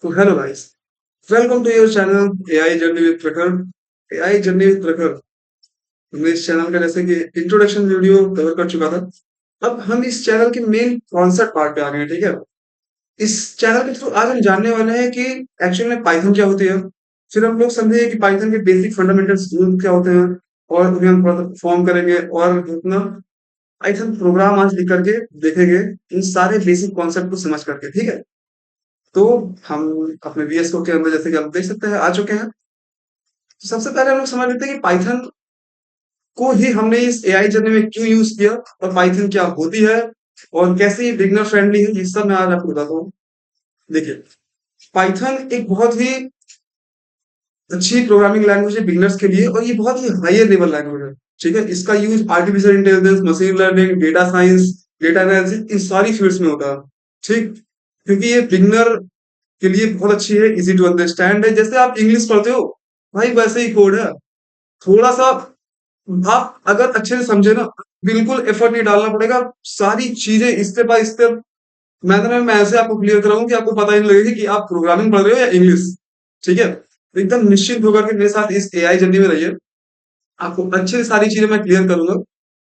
तो hello guys, welcome to your channel AI journey with Prakhar. AI journey with Prakhar, हमने इस channel का जैसे कि इंट्रोडक्शन वीडियो कवर कर चुका था। अब हम इस चैनल के मेन कॉन्सेप्ट पार्ट पे आ गए हैं, ठीक है। इस चैनल के थ्रू आज हम जानने वाले हैं कि एक्चुअल में पाइथन क्या होती है। फिर हम लोग समझेंगे कि पाइथन के बेसिक फंडामेंटल्स क्या होते हैं, और उन्हें हम थोड़ा परफॉर्म करेंगे और अपना पाइथन प्रोग्राम आज लिख करके देखेंगे, इन सारे बेसिक कॉन्सेप्ट को समझ करके, ठीक है। तो हम अपने वीएस कोड के अंदर जैसे कि आप देख सकते हैं आ चुके हैं। तो सबसे पहले हम लोग समझ लेते हैं कि पाइथन को ही हमने इस एआई जर्नी में क्यों यूज किया, और पाइथन क्या होती है, और कैसे ये बिगनर फ्रेंडली है, ये सब मैं आज आपको बताता हूँ। देखिए, पाइथन एक बहुत ही अच्छी प्रोग्रामिंग लैंग्वेज है बिगनर्स के लिए, और ये बहुत ही हायर लेवल लैंग्वेज है, ठीक है। इसका use artificial intelligence, machine learning, data science, data analysis, इन सारी फील्ड्स में होता है, ठीक। क्योंकि ये बिगनर के लिए बहुत अच्छी है, इजी टू अंडरस्टैंड है। जैसे आप इंग्लिश पढ़ते हो भाई, वैसे ही कोड है। थोड़ा सा आप अगर अच्छे से समझे ना, बिल्कुल एफर्ट नहीं डालना पड़ेगा, सारी चीजें स्टेप बाय स्टेप मैं ऐसे आपको क्लियर कराऊं कि आपको पता ही नहीं लगेगा कि आप प्रोग्रामिंग पढ़ रहे हो या इंग्लिश, ठीक है। तो एकदम निश्चिंत होकर के मेरे साथ इस एआई जर्नी में रहिए, आपको अच्छे से सारी चीजें मैं क्लियर करूंगा।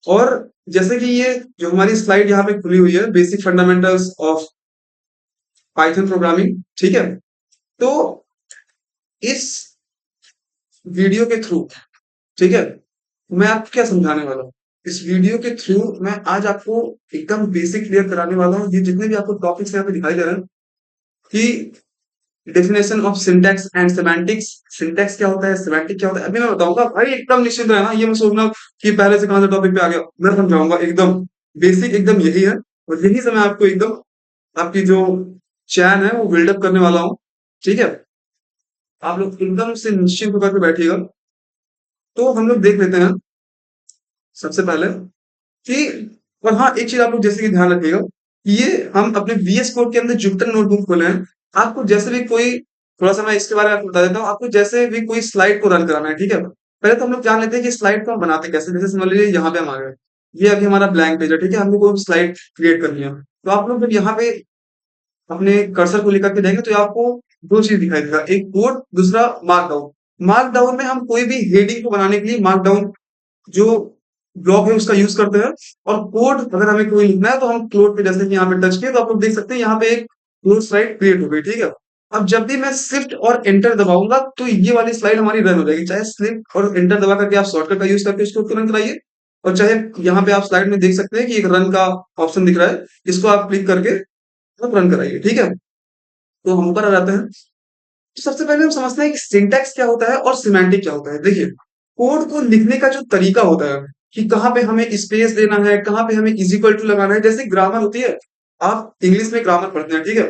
और जैसे कि ये जो हमारी स्लाइड यहाँ पे खुली हुई है, basic fundamentals of Python programming, ठीक है। तो इस वीडियो के थ्रू, ठीक है, मैं आपको क्या समझाने वाला हूँ। इस वीडियो के थ्रू मैं आज आपको एकदम बेसिक क्लियर कराने वाला हूँ। ये जितने भी आपको टॉपिक्स यहाँ पे दिखाई दे रहे हैं कि definition of syntax and semantics, syntax क्या होता है, सेमांटिक क्या होता है, अभी मैं बताऊंगा भाई। एकदम निश्चित रहना, ये मैं सोचना कि पहले से कहां से टॉपिक पे आ गया, मैं समझाऊंगा एकदम बेसिक, एकदम यही है। और यही से मैं आपको एकदम आपकी जो चैन है वो बिल्डअप करने वाला हूँ, ठीक है। आप लोग एकदम से निश्चिंत होकर के बैठिएगा। तो हम लोग देख लेते हैं सबसे पहले कि, और हाँ, एक चीज आप लोग जैसे कि ध्यान रखिएगा, ये हम अपने वीएस कोड के अंदर जुपिटर नोटबुक खोले हैं। आपको जैसे भी कोई, थोड़ा सा मैं इसके बारे में आपको बता देता हूँ, आपको जैसे भी कोई स्लाइड को रन कराना है, ठीक है। पहले तो हम लोग जान लेते हैं कि स्लाइड को हम बनाते कैसे। जैसे समझ लीजिए यहाँ पे हम आ गए, ये अभी हमारा ब्लैंक पेज है, ठीक है। हमको कोई स्लाइड क्रिएट करनी है, तो आप लोग जब यहाँ पे अपने कर्सर को लेकर के जाएंगे तो आपको दो चीज दिखाई देगा, एक कोड, दूसरा मार्कडाउन। मार्कडाउन में हम कोई भी हेडिंग को बनाने के लिए मार्कडाउन जो ब्लॉक है उसका यूज करते हैं। और कोड अगर हमें कोई लिखना है तो हम क्लोड पे जैसे कि यहाँ पे टच किए तो आप लोग देख सकते हैं यहाँ पे एक क्लोड स्लाइड क्रिएट हो गई, ठीक है। अब जब भी मैं शिफ्ट और एंटर दबाऊंगा तो ये वाली स्लाइड हमारी रन हो जाएगी। चाहे शिफ्ट और एंटर दबा करके आप शॉर्टकट का यूज करके इसको तुरंत कराइए, और चाहे यहाँ पे आप स्लाइड में देख सकते हैं कि एक रन का ऑप्शन दिख रहा है, इसको आप क्लिक करके आप रन कराइए, ठीक है। तो हम ऊपर आ जाते हैं। तो सबसे पहले हम समझते हैं कि सिंटैक्स क्या होता है और सिमेंटिक क्या होता है। देखिए, कोड को लिखने का जो तरीका होता है कि कहाँ पे हमें स्पेस देना है, कहाँ पे हमें इज इक्वल टू लगाना है, जैसे ग्रामर होती है। आप इंग्लिश में ग्रामर पढ़ते हैं, ठीक है।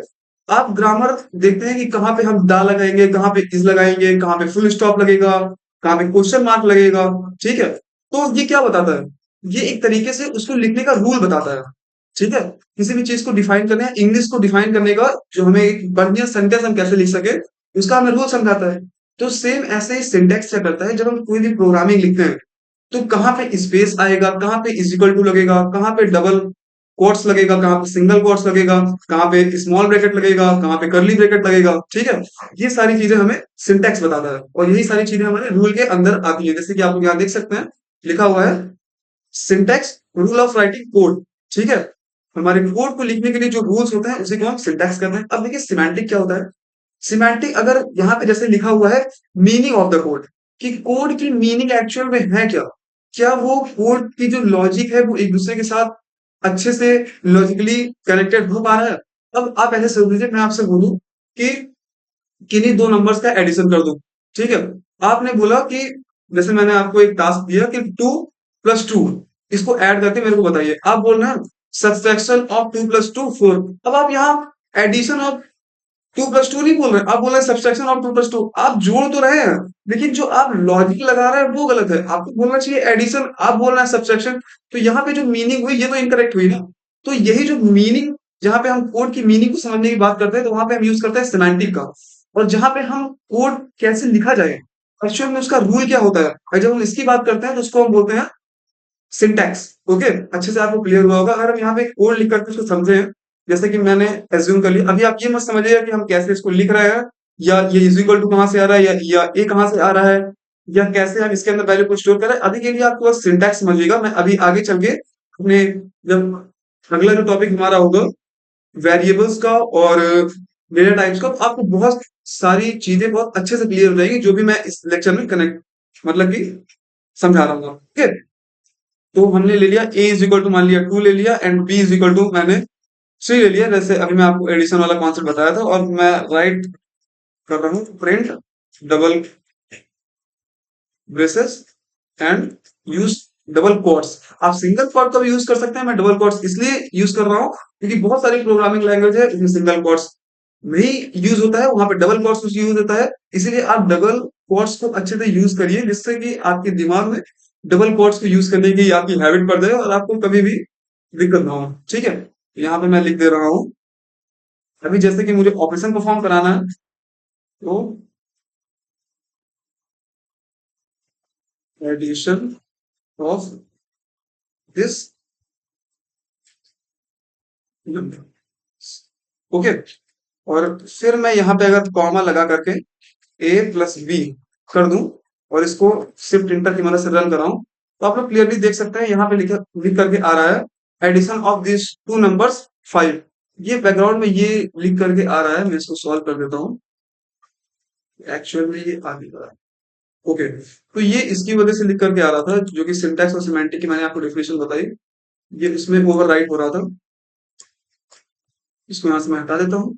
आप ग्रामर देखते हैं कि कहाँ पे हम दा लगाएंगे, कहाँ पे इज लगाएंगे, कहाँ पे फुल स्टॉप लगेगा, कहाँ पे क्वेश्चन मार्क लगेगा, ठीक है। तो ये क्या बताता है, ये एक तरीके से उसको लिखने का रूल बताता है, ठीक है। किसी भी चीज को डिफाइन करना है, इंग्लिश को डिफाइन करने का जो हमें एक बढ़िया सेंटेंस हम कैसे लिख सके, उसका हमें रूल समझाता है। तो सेम ऐसे ही सिंटेक्स क्या करता है, जब हम कोई भी प्रोग्रामिंग लिखते हैं तो कहाँ पे स्पेस आएगा, कहाँ पे इज इक्वल टू लगेगा, कहाँ पे डबल कोट्स लगेगा, कहाँ पे सिंगल कोट्स लगेगा, कहाँ पे स्मॉल ब्रैकेट लगेगा, कहाँ पे कर्ली ब्रैकेट लगेगा, ठीक है। ये सारी चीजें हमें सिंटेक्स बताता है, और यही सारी चीजें हमारे रूल के अंदर आती है। जैसे कि आप लोग यहाँ देख सकते हैं लिखा हुआ है syntax rule of writing code, ठीक है। हमारे कोड को लिखने के लिए जो रूल्स होते हैं उसी को हम सिंटेक्स कहते हैं। अब देखिए सिमेंटिक क्या होता है। सिमेंटिक अगर यहाँ पे जैसे लिखा हुआ है मीनिंग ऑफ द कोड, कि कोड की मीनिंग एक्चुअल में है क्या, क्या वो कोड की जो लॉजिक है वो एक दूसरे के साथ अच्छे से लॉजिकली कनेक्टेड हो पा रहा है। अब आप ऐसे समझ लीजिए, मैं आपसे बोलूं कि किन्हीं दो नंबर्स का एडिशन कर दूं, ठीक है। आपने बोला कि जैसे मैंने आपको एक टास्क दिया कि 2 + 2 इसको ऐड करके मेरे को बताइए। आप बोल रहे हैं सब्सट्रैक्शन ऑफ 2 + 2 4। अब आप यहाँ एडिशन ऑफ 2 + 2 नहीं बोल रहे, आप बोल रहे हैं सब्सट्रैक्शन ऑफ 2 + 2। आप जोड़ तो रहे हैं, लेकिन जो आप लॉजिक लगा रहे हैं वो गलत है। आपको बोलना चाहिए एडिशन, आप बोल रहे हैं सब्सट्रैक्शन। तो यहाँ पे जो मीनिंग हुई ये तो इनकरेक्ट हुई ना। तो यही जो मीनिंग, जहां पे हम कोड की मीनिंग को समझने की बात करते हैं तो वहां पे हम यूज करते हैं सिमेंटिक का। और जहां पे हम कोड कैसे लिखा जाए, एक्चुअल में उसका रूल क्या होता है, और जब हम इसकी बात करते हैं तो उसको हम बोलते हैं सिंटैक्स। ओके, अच्छे से आपको क्लियर हुआ होगा। अगर हम यहाँ पे कोड लिख करके उसको समझे जैसे कि मैंने एज्यूम कर लिया। अभी आप ये मत समझिएगा कि हम कैसे इसको लिख रहे हैं, या ये इज इक्वल टू कहाँ से आ रहा है, या ए कहाँ से आ रहा है, या कैसे हम इसके अंदर वैल्यू को स्टोर कर रहे हैं। अभी के लिए आपको बस सिंटैक्स समझिएगा। मैं अभी आगे चल के अपने, जब अगला जो टॉपिक हमारा होगा वेरिएबल्स का और डेटा टाइप्स का, तो आपको बहुत सारी चीजें बहुत अच्छे से क्लियर हो जाएगी, जो भी मैं इस लेक्चर में कनेक्ट मतलब कि समझा रहा हूँ। ठीक है, तो हमने ले लिया a इज इक्वल टू, मान लिया 2 ले लिया, and b is equal to मैंने 3 ले लिया। जैसे अभी मैं आपको एडिशन वाला कॉन्सेप्ट बताया था, और मैं राइट कर रहा हूँ print double braces and use double quotes. आप सिंगल कोट का भी यूज कर सकते हैं, मैं डबल कोट्स इसलिए यूज कर रहा हूँ क्योंकि बहुत सारी प्रोग्रामिंग लैंग्वेज है इसमें सिंगल कोट्स नहीं यूज होता है, वहां पे डबल कोट्स यूज होता है। इसीलिए आप डबल कोट्स को अच्छे से यूज करिए, जिससे कि आपके दिमाग में डबल कोट्स को यूज करने की आपकी हैबिट पड़ जाए और आपको कभी भी दिक्कत ना हो। ठीक है, यहाँ पे मैं लिख दे रहा हूँ। अभी जैसे कि मुझे ऑपरेशन परफॉर्म कराना है, तो एडिशन ऑफ दिस, ओके। और फिर मैं यहाँ पे अगर कॉमा लगा करके ए प्लस बी कर दूं और इसको शिफ्ट इंटर की मदद से रन कराऊं, तो आप लोग क्लियरली देख सकते हैं यहाँ पे लिख करके आ रहा है addition of this two numbers 5। ये बैकग्राउंड में ये लिख करके आ रहा है, मैं इसको सॉल्व कर देता हूँ। एक्चुअल में ये आ नहीं रहा है, ओके। तो ये इसकी वजह से लिख करके आ रहा था, जो कि सिंटैक्स और सिमेंटिक की मैंने आपको डेफिनेशन बताई, ये इसमें ओवरराइट हो रहा था। इसको यहाँ से मैं हटा देता हूँ।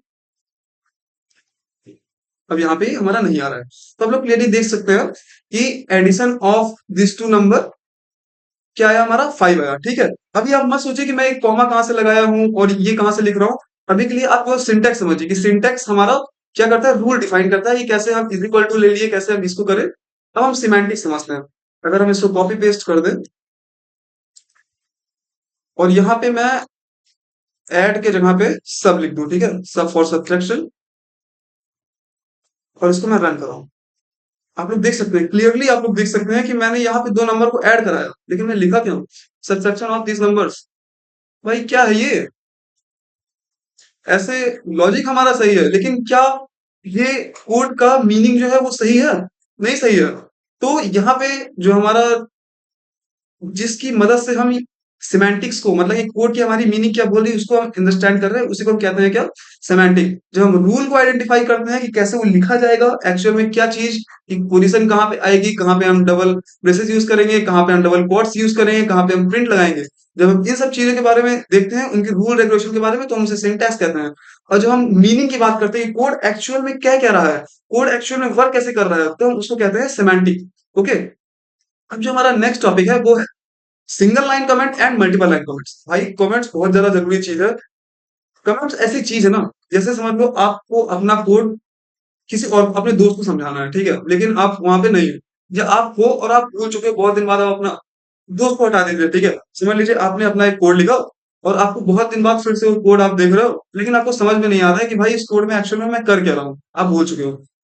अब यहाँ पे हमारा नहीं आ रहा है, तो आप लोग क्लियरली देख सकते हैं कि addition of this two number क्या आया, हमारा 5 आया। ठीक है, अभी आप मत सोचिए कि मैं एक कॉमा कहां से लगाया हूं और ये कहां से लिख रहा हूं। अभी के लिए आप वो सिंटेक्स समझिए कि सिंटेक्स हमारा क्या करता है, रूल डिफाइन करता है कि कैसे हम इज इक्वल टू ले लिए, कैसे हम इसको करें। अब हम सिमेंटिक समझते हैं। अगर हम इसको कॉपी पेस्ट कर दें और यहाँ पे मैं ऐड के जगह पे सब लिख दूं, ठीक है, सब फॉर सब्ट्रैक्शन, और इसको मैं रन कराऊं, आप लोग देख सकते हैं क्लियरली, आप लोग देख सकते हैं कि मैंने यहाँ पे दो नंबर को ऐड कराया, लेकिन मैं लिखा क्यों सब्ट्रैक्शन ऑफ दिस नंबर्स। भाई क्या है ये, ऐसे लॉजिक हमारा सही है, लेकिन क्या ये कोड का मीनिंग जो है वो सही है, नहीं सही है। तो यहाँ पे जो हमारा, जिसकी मदद से हम सिमेंटिक्स को, मतलब ये कोड की हमारी मीनिंग क्या बोल रही है उसको हम अंडरस्टैंड कर रहे हैं, उसी को हम कहते हैं क्या, सेमेंटिक। जब हम रूल को आइडेंटिफाई करते हैं कि कैसे वो लिखा जाएगा, एक्चुअल में क्या चीज की पोजीशन कहाँ पे आएगी, कहाँ पे हम डबल ब्रेसेस यूज करेंगे, कहाँ पे हम डबल कोट्स यूज करेंगे, कहाँ पे हम प्रिंट लगाएंगे, जब हम इन सब चीजों के बारे में देखते हैं, उनके रूल रेगुलेशन के बारे में, तो हम उसे सिंटैक्स कहते हैं। और जब हम मीनिंग की बात करते हैं, कोड एक्चुअल में क्या कह रहा है, कोड एक्चुअल में वर्क कैसे कर रहा है, तो हम उसको कहते हैं सेमेंटिक। ओके, अब जो हमारा नेक्स्ट टॉपिक है वो है single line comment and multiple line comments. भाई कमेंट्स बहुत ज्यादा जरूरी चीज है। कमेंट्स ऐसी चीज है ना, जैसे समझ लो आपको अपना कोड किसी और अपने दोस्त को समझाना है, ठीक है, लेकिन आप वहां पे नहीं हो, या आप हो और आप भूल चुके हो, बहुत दिन बाद आप अपना दोस्त को हटा दीजिए, ठीक है। समझ लीजिए आपने अपना एक कोड लिखा और आपको बहुत दिन बाद फिर से वो कोड आप देख रहे हो, लेकिन आपको समझ में नहीं आ रहा है कि भाई इस कोड में एक्चुअल में मैं कर क्या रहा हूँ, आप भूल चुके हो।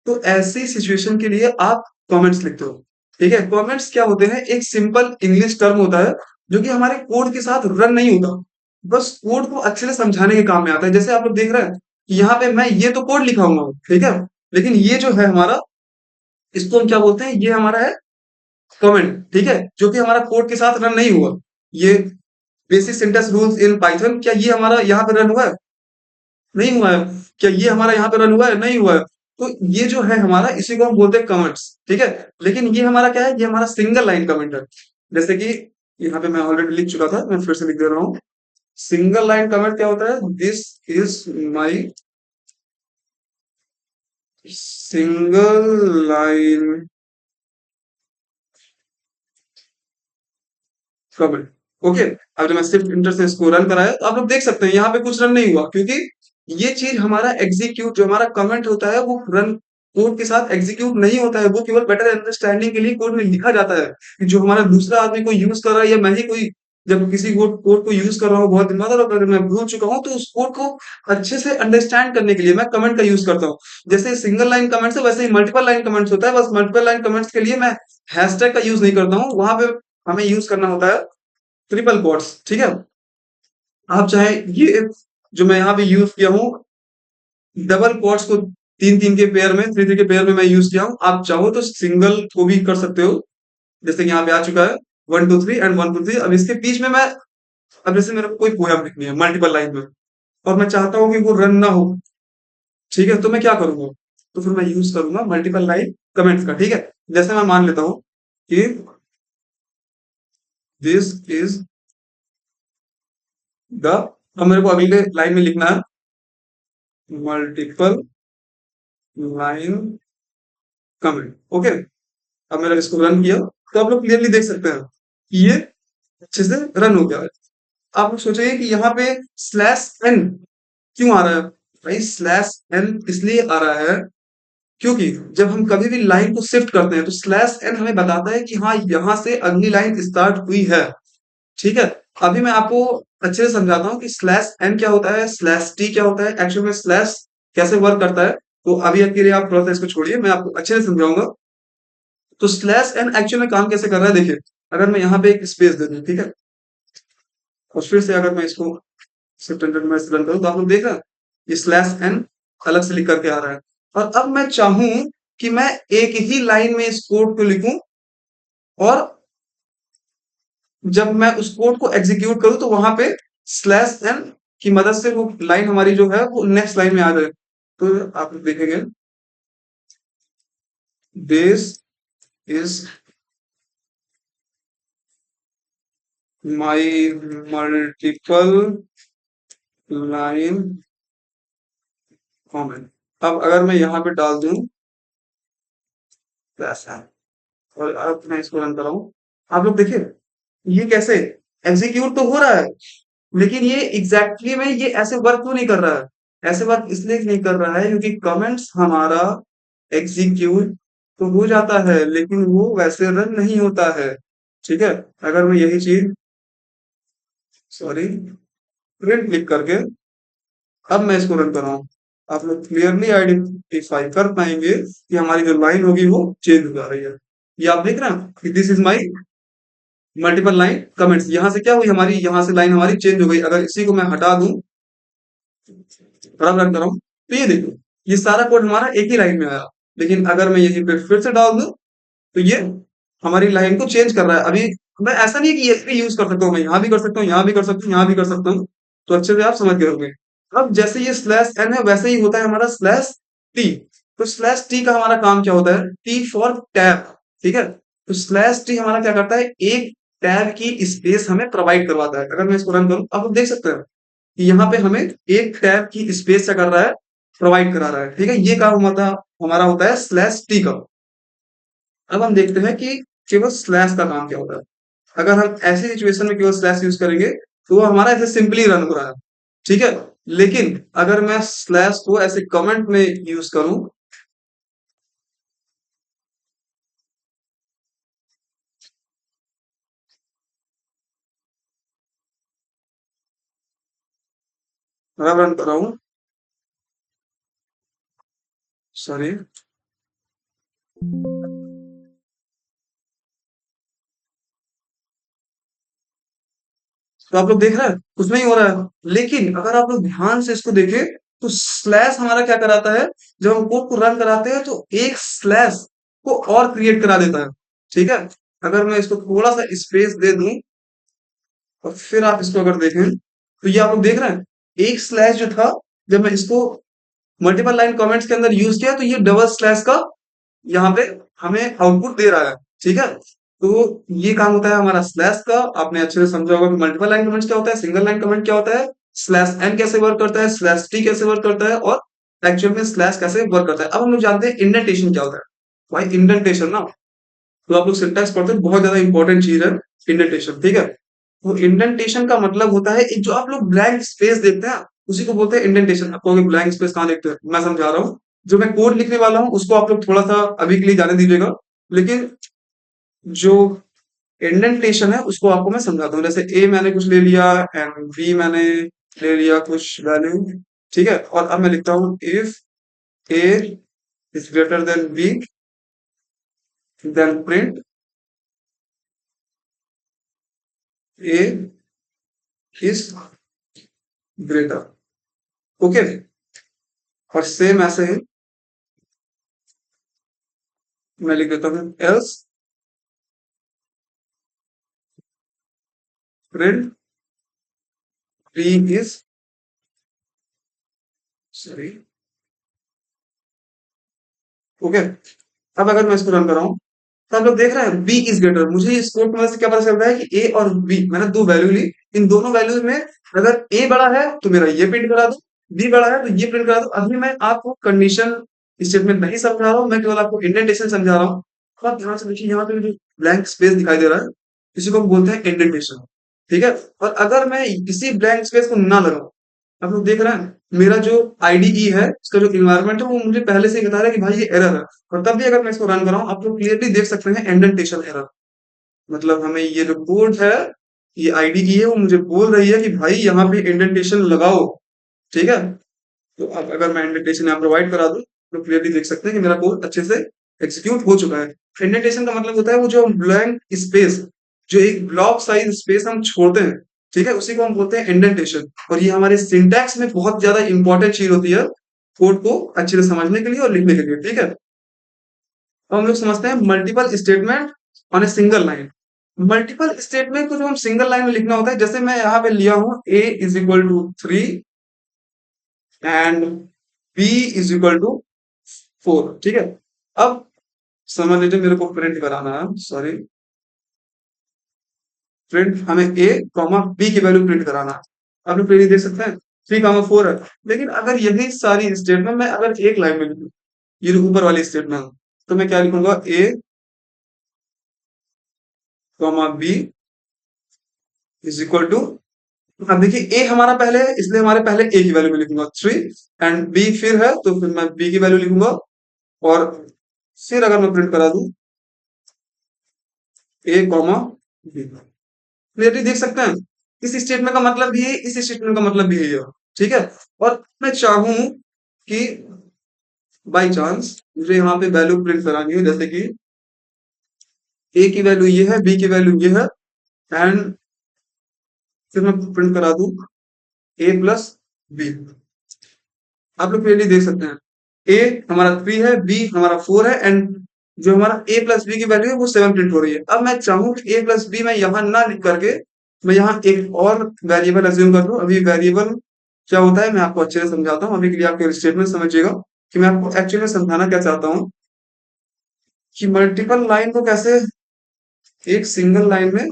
तो ऐसी सिचुएशन के लिए आप कमेंट्स लिखते हो, ठीक है। कमेंट्स क्या होते हैं, एक सिंपल इंग्लिश टर्म होता है जो कि हमारे कोड के साथ रन नहीं होता, बस कोड को अच्छे से समझाने के काम में आता है। जैसे आप लोग देख रहे हैं कि यहाँ पे मैं ये तो कोड लिखा हुआ हूँ, ठीक है, लेकिन ये जो है हमारा, इसको हम क्या बोलते हैं, ये हमारा है कमेंट, ठीक है, जो कि हमारा कोड के साथ रन नहीं हुआ। ये basic syntax rules in Python, क्या ये हमारा यहाँ पे रन हुआ है, नहीं हुआ है। क्या ये हमारा यहाँ पे रन हुआ है, नहीं हुआ है। तो ये जो है हमारा, इसी को हम बोलते हैं कमेंट्स, ठीक है। लेकिन ये हमारा क्या है, ये हमारा सिंगल लाइन कमेंट है। जैसे कि यहाँ पे मैं ऑलरेडी लिख चुका था, मैं फिर से लिख दे रहा हूँ। सिंगल लाइन कमेंट क्या होता है, this is my single line comment, okay. अब जब मैं सिर्फ इंटर से इसको रन कराया, तो आप लोग देख सकते हैं यहाँ पे कुछ रन नहीं हुआ, क्योंकि ये चीज हमारा एग्जीक्यूट, जो हमारा कमेंट होता है, वो रन कोड के साथ एग्जीक्यूट नहीं होता है, वो केवल बेटर अंडरस्टैंडिंग के लिए कोड में लिखा जाता है कि जो हमारा दूसरा आदमी को यूज कर रहा है, या मैं ही कोई जब किसी कोड को यूज कर रहा हूँ बहुत दिन बाद, और अगर मैं भूल चुका हूँ, तो उस कोड को अच्छे से अंडरस्टैंड करने के लिए मैं कमेंट का यूज करता हूँ। जैसे सिंगल लाइन कमेंट्स है, वैसे ही मल्टीपल लाइन कमेंट्स होता है, बस मल्टीपल लाइन कमेंट्स के लिए मैं हैशटैग का यूज नहीं करता हूँ, वहां पे हमें यूज करना होता है ट्रिपल कोट्स, ठीक है। आप चाहे ये जो मैं यहाँ पे यूज किया हूँ, डबल क्वाड्स को तीन तीन के पेयर में, थ्री थ्री के पेयर में मैं यूज किया हूँ। आप चाहो तो सिंगल को भी कर सकते हो, जैसे कि यहाँ पे आ चुका है 1 2 3 एंड 1 2 3। अब इसके बीच में मैं, अब जैसे मेरे को कोई पोयम लिखनी है मल्टीपल लाइन में, और मैं चाहता हूँ कि वो रन ना हो, ठीक है, तो मैं क्या करूंगा, तो फिर मैं यूज करूंगा मल्टीपल लाइन कमेंट्स का, ठीक है। जैसे मैं मान लेता हूँ कि दिस इज द, अब मेरे को अगले लाइन में लिखना है मल्टीपल लाइन कमेंट, ओके। अब मैंने इसको रन किया, तो आप लोग क्लियरली देख सकते हैं कि ये अच्छे से रन हो गया है। आप लोग सोचेंगे कि यहाँ पे स्लैश एन क्यों आ रहा है। भाई स्लैश एन इसलिए आ रहा है क्योंकि जब हम कभी भी लाइन को शिफ्ट करते हैं तो स्लैश एन हमें बताता है कि हाँ यहाँ से अगली लाइन स्टार्ट हुई है, ठीक है। अभी मैं आपको अच्छे से समझाता हूँ कि स्लैश एन क्या होता है, स्लैश टी क्या होता है, एक्चुअल में स्लैश कैसे वर्क करता है। तो अभी के लिए आप थोड़ा सा इसको छोड़िए, मैं आपको अच्छे से समझाऊंगा। तो स्लैश एन एक्चुअल में काम कैसे कर रहा है, देखिए। अगर मैं यहाँ पे एक स्पेस दे दूं, ठीक है, और फिर से अगर मैं इसको शिफ्ट एंटर में रन करूं, तो आप लोग देख रहे हैं ये स्लैश एन अलग से लिख करके आ रहा है। और अब मैं चाहूं कि मैं एक ही लाइन में इस कोड को लिखूं, और जब मैं उस कोड को एग्जीक्यूट करूं तो वहां पे स्लैश एन की मदद से वो लाइन हमारी जो है वो नेक्स्ट लाइन में आ जाए। तो आप लोग देखेंगे this is my multiple line comment. अब अगर मैं यहाँ पे डाल दूं ऐसा, और अब मैं इसको रन कराऊं, आप लोग देखिए ये कैसे एग्जीक्यूट तो हो रहा है, लेकिन ये एग्जैक्टली में ये ऐसे वर्क क्यों नहीं कर रहा है। ऐसे वर्क इसलिए नहीं कर रहा है क्योंकि कमेंट्स हमारा एग्जीक्यूट तो हो जाता है, लेकिन वो वैसे रन नहीं होता है, ठीक है। अगर मैं यही चीज, सॉरी, प्रिंट क्लिक करके अब मैं इसको रन कर रहा हूँ, आप लोग क्लियरली आइडेंटिफाई कर पाएंगे कि हमारी जो लाइन होगी वो चेंज हो जा रही है। ये आप देख रहे हैं कि this is my multiple line comments, यहां से क्या हुई हमारी, यहां से लाइन हमारी चेंज हो गई। अगर इसी को मैं हटा दूं, रन कर रहा हूं, तो ये देखो ये सारा कोड हमारा एक ही लाइन में आया। लेकिन अगर मैं यहीं पे फिर से डाल दूं, तो ये हमारी लाइन को चेंज कर रहा है। अभी मैं ऐसा नहीं है कि ये भी यूज कर सकता हूँ, मैं यहाँ भी कर सकता हूँ, यहाँ भी कर सकता हूँ, यहाँ भी कर सकता हूँ। तो अच्छे से आप समझ गए होंगे। अब जैसे ये स्लैश एन है, वैसे ही होता है हमारा स्लैश टी। तो स्लैश टी का हमारा काम क्या होता है, टी फॉर टैब, ठीक है। तो स्लैश टी हमारा क्या करता है, एक टैब की स्पेस हमें प्रोवाइड करवाता है। अगर मैं इसको रन करूं, आप देख सकते हैं कि यहाँ पे हमें एक टैब की स्पेस क्या कर रहा है, प्रोवाइड करा रहा है, ठीक है। ये काम हमारा होता है स्लैश टी का। अब हम देखते हैं कि केवल स्लैश का काम क्या होता है। अगर हम ऐसी सिचुएशन में केवल स्लैश यूज करेंगे तो वो हमारा ऐसे सिंपली रन हो रहा है, ठीक है। लेकिन अगर मैं स्लैश को ऐसे कमेंट में यूज करूं, रन कर रहा हूं, सॉरी, तो आप लोग देख रहे हैं कुछ नहीं हो रहा है। लेकिन अगर आप लोग ध्यान से इसको देखें, तो स्लैश हमारा क्या कराता है, जब हम कोड को रन कराते हैं तो एक स्लैश को और क्रिएट करा देता है, ठीक है। अगर मैं इसको थोड़ा सा स्पेस दे दूं, और फिर आप इसको अगर देखें, तो ये आप लोग देख रहे हैं एक स्लैश जो था, जब मैं इसको मल्टीपल लाइन कमेंट्स के अंदर यूज किया, तो ये डबल स्लैश का यहाँ पे हमें आउटपुट दे रहा है, ठीक है। तो ये काम होता है हमारा स्लैश का। आपने अच्छे से समझा होगा कि मल्टीपल लाइन कमेंट्स क्या होता है, सिंगल लाइन कमेंट क्या होता है, स्लैश एन कैसे वर्क करता है, स्लैश टी कैसे वर्क करता है, और एक्चुअल में स्लैश कैसे वर्क करता है। अब हम लोग जानते हैं इंडेंटेशन क्या होता है। भाई इंडेंटेशन ना, तो आप लोग सिंटैक्स पढ़ते हैं, बहुत ज्यादा इंपॉर्टेंट चीज है इंडेंटेशन, ठीक है। तो इंडेंटेशन का मतलब होता है एक जो आप लोग ब्लैंक स्पेस देखते हैं, उसी को बोलते हैं इंडेंटेशन। आप कहोगे ब्लैंक स्पेस कहाँ देखते हैं, मैं समझा रहा हूँ। जो मैं कोड लिखने वाला हूँ उसको आप लोग थोड़ा सा अभी के लिए जाने दीजिएगा, लेकिन जो इंडेंटेशन है उसको आपको मैं समझाता हूँ। जैसे ए मैंने कुछ ले लिया एंड बी मैंने ले लिया कुछ वैल्यू, ठीक है। और अब मैं लिखता हूँ if A is greater than B, then print A is greater, okay, और सेम ऐसे ही मैं लिख देता हूँ else print B is sorry. Okay, अब अगर मैं इसको रन कर रहा हूँ तो आप लोग देख रहे हैं बी इज ग्रेटर। मुझे इस कोड की वजह से क्या पता चल रहा है कि ए और बी, मैंने दो वैल्यू ली, इन दोनों वैल्यूज में अगर ए बड़ा है तो मेरा ये प्रिंट करा दो, बी बड़ा है तो ये प्रिंट करा दो। अभी मैं आपको कंडीशन स्टेटमेंट नहीं समझा रहा हूँ, मैं केवल आपको इंडेंटेशन समझा रहा हूँ। तो आप ध्यान से देखिए, यहाँ पे जो ब्लैंक स्पेस दिखाई दे रहा है इसी को हम बोलते हैं इंडेंटेशन। ठीक है, और अगर मैं इसी ब्लैंक स्पेस को ना लगाऊं, आप लोग देख रहे हैं मेरा जो आईडीई है, इसका जो इन्वायरमेंट है वो मुझे पहले से ही बता रहा है कि भाई ये एरर है। और तब भी अगर मैं इसको रन कर रहा हूँ आप लोग क्लियरली देख सकते हैं इंडेंटेशन एरर। मतलब हमें ये जो कोड है, ये आईडीई है, वो मुझे बोल रही है कि भाई यहाँ पे इंडेंटेशन लगाओ। ठीक है, तो अब अगर मैं इंडेंटेशन यहाँ प्रोवाइड करा दूं तो क्लियरली देख सकते हैं कि मेरा कोड अच्छे से एग्जीक्यूट हो चुका है। इंडेंटेशन का मतलब होता है वो जो ब्लैंक स्पेस, जो एक ब्लॉक साइज स्पेस हम छोड़ते हैं, ठीक है, उसी को हम बोलते हैं इंडेंटेशन। और ये हमारे सिंटैक्स में बहुत ज्यादा इंपॉर्टेंट चीज होती है कोड को अच्छे से समझने के लिए और लिखने के लिए। ठीक है, तो हम लोग समझते हैं multiple statement on a single line. Multiple statement को जो हम सिंगल लाइन में लिखना होता है, जैसे मैं यहाँ पे लिया हूँ A is equal to 3 and B is equal to 4। ठीक है, अब समझ लीजिए मेरे को प्रिंट कराना है, सॉरी, प्रिंट हमें ए कॉमा बी की वैल्यू प्रिंट कराना है। आप लोग पहले देख सकते हैं 3 कॉमा 4 है। लेकिन अगर यही सारी स्टेटमेंट मैं अगर एक लाइन में लिखूं, ये जो ऊपर वाली स्टेटमेंट, तो मैं क्या लिखूंगा, A comma B is equal to, अब देखिए ए हमारा पहले है इसलिए हमारे पहले ए की वैल्यू में लिखूंगा 3, एंड बी फिर है तो फिर मैं बी की वैल्यू लिखूंगा। और फिर अगर मैं प्रिंट करा दूं ए कॉमा बी, क्लियरली देख सकते हैं इस स्टेटमेंट का मतलब भी है, इस स्टेटमेंट का मतलब भी है ये। ठीक है, और मैं चाहूं कि बाई चांस मुझे यहाँ पे वैल्यू प्रिंट करानी है, जैसे कि ए की वैल्यू ये है, बी की वैल्यू ये है, एंड फिर मैं प्रिंट करा दूं ए प्लस बी। आप लोग क्लियरली देख सकते हैं ए हमारा 3 है, बी हमारा 4 है, एंड जो हमारा ए प्लस बी की वैल्यू है वो 7 प्रिंट हो रही है। अब मैं चाहूं कि ए प्लस बी मैं यहाँ ना लिख करके मैं यहाँ एक और वेरिएबल अज्यूम कर लूं। अभी वेरिएबल क्या होता है मैं आपको अच्छे से समझाता हूँ, अभी के लिए आपको स्टेटमेंट समझिएगा कि मैं आपको एक्चुअली में समझाना क्या चाहता हूँ कि मल्टीपल लाइन को कैसे एक सिंगल लाइन में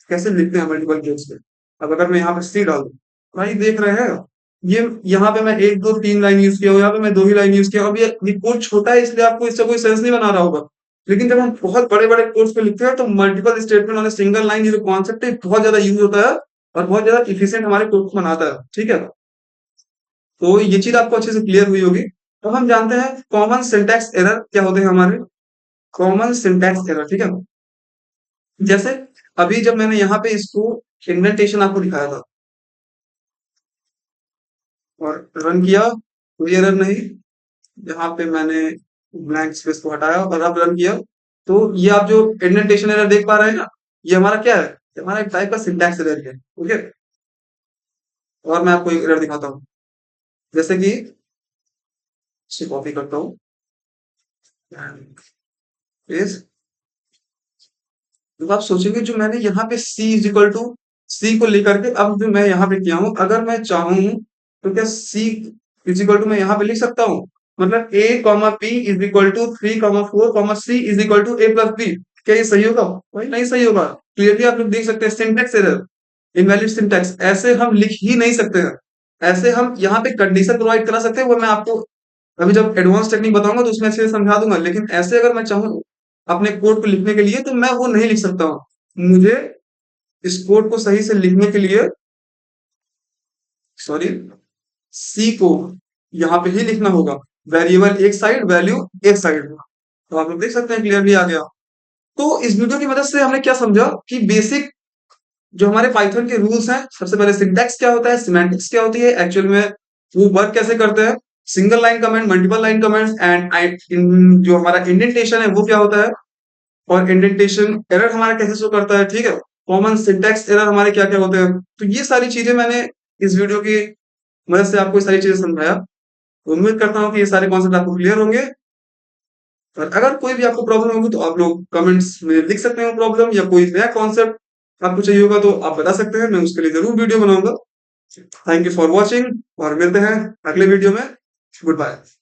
कैसे लिखते हैं मल्टीपल केस पे। अब अगर मैं यहाँ पे सी डाल दूं, भाई देख रहे हैं ये, यहाँ पे मैं 1 2 3 लाइन यूज किया हूँ, यहाँ पे मैं 2 ही लाइन यूज किया हूँ। अब ये कोड छोटा है इसलिए आपको इससे कोई सेंस नहीं बना रहा होगा, लेकिन जब हम बहुत बड़े बड़े कोड्स पे लिखते हैं तो multiple statement on single line, ये जो कॉन्सेप्ट है बहुत ज्यादा यूज होता है और बहुत ज्यादा इफिशियंट हमारे कोड को बनाता है। ठीक है, तो ये चीज आपको अच्छे से क्लियर हुई होगी। तो हम जानते हैं कॉमन सिंटैक्स एरर क्या होते हैं हमारे, कॉमन सिंटैक्स एरर। ठीक है, जैसे अभी जब मैंने यहाँ पे इसको इंडेंटेशन आपको दिखाया था और रन किया, कोई एरर नहीं। यहाँ पे मैंने ब्लैंक स्पेस को हटाया और अब रन किया, तो ये आप जो इंडेंटेशन एरर देख पा रहे हैं ना, ये हमारा क्या है, ये हमारा एक टाइप का सिंटैक्स एरर है। ओके, और मैं आपको एक एरर दिखाता हूँ, जैसे कि इसे कॉपी करता हूँ, पेस्ट। तो आप सोचेंगे जो मैंने यहाँ पे c इज इक्वल टू सी को लेकर के अब जो मैं यहाँ पे किया हूँ, अगर मैं चाहूँ तो क्या c इज इक्वल टू मैं यहाँ पे लिख सकता हूँ, मतलब a comma p is equal to 3 comma 4 comma c is equal to a plus b। क्या ये सही होगा? भाई नहीं सही होगा। क्लियरली आप लोग देख सकते हैं सिंटेक्स एरर, इनवैलिड सिंटेक्स, ऐसे हम लिख ही नहीं सकते हैं। ऐसे हम यहाँ पे कंडीशन प्रोवाइड करा सकते हैं, वो मैं आपको अभी जब एडवांस टेक्निक बताऊंगा तो उसमें अच्छे से समझा दूंगा। लेकिन ऐसे अगर मैं चाहूँ अपने कोड को लिखने के लिए तो मैं वो नहीं लिख सकता हूँ। मुझे इस कोड को सही से लिखने के लिए, सॉरी, सी को यहाँ पे ही लिखना होगा, वेरिएबल एक साइड, वैल्यू एक साइड। तो आप लोग देख सकते हैं क्लियरली आ गया। तो इस वीडियो की मदद से हमने क्या समझा कि बेसिक जो हमारे पाइथन के रूल्स हैं, सबसे पहले सिंटैक्स क्या होता है, सिमेंटिक्स क्या होती है, एक्चुअल में वो वर्क कैसे करते हैं, single line comment, multiple line comments, and जो हमारा इंडेंटेशन है वो क्या होता है, और इंडेंटेशन एरर हमारा कैसे शो करता है। ठीक है, कॉमन सिंटैक्स एरर हमारे क्या क्या होते हैं। तो ये सारी चीजें मैंने इस वीडियो की मदद से आपको ये सारी चीजें समझाया। उम्मीद करता हूँ कि ये सारे कॉन्सेप्ट आपको क्लियर होंगे। और अगर कोई भी आपको प्रॉब्लम होगी तो आप लोग कमेंट्स में लिख सकते हो प्रॉब्लम, या कोई नया कॉन्सेप्ट आपको चाहिए होगा तो आप बता सकते हैं, मैं उसके लिए जरूर वीडियो बनाऊंगा। थैंक यू फॉर वॉचिंग और मिलते हैं अगले वीडियो में। Good bye.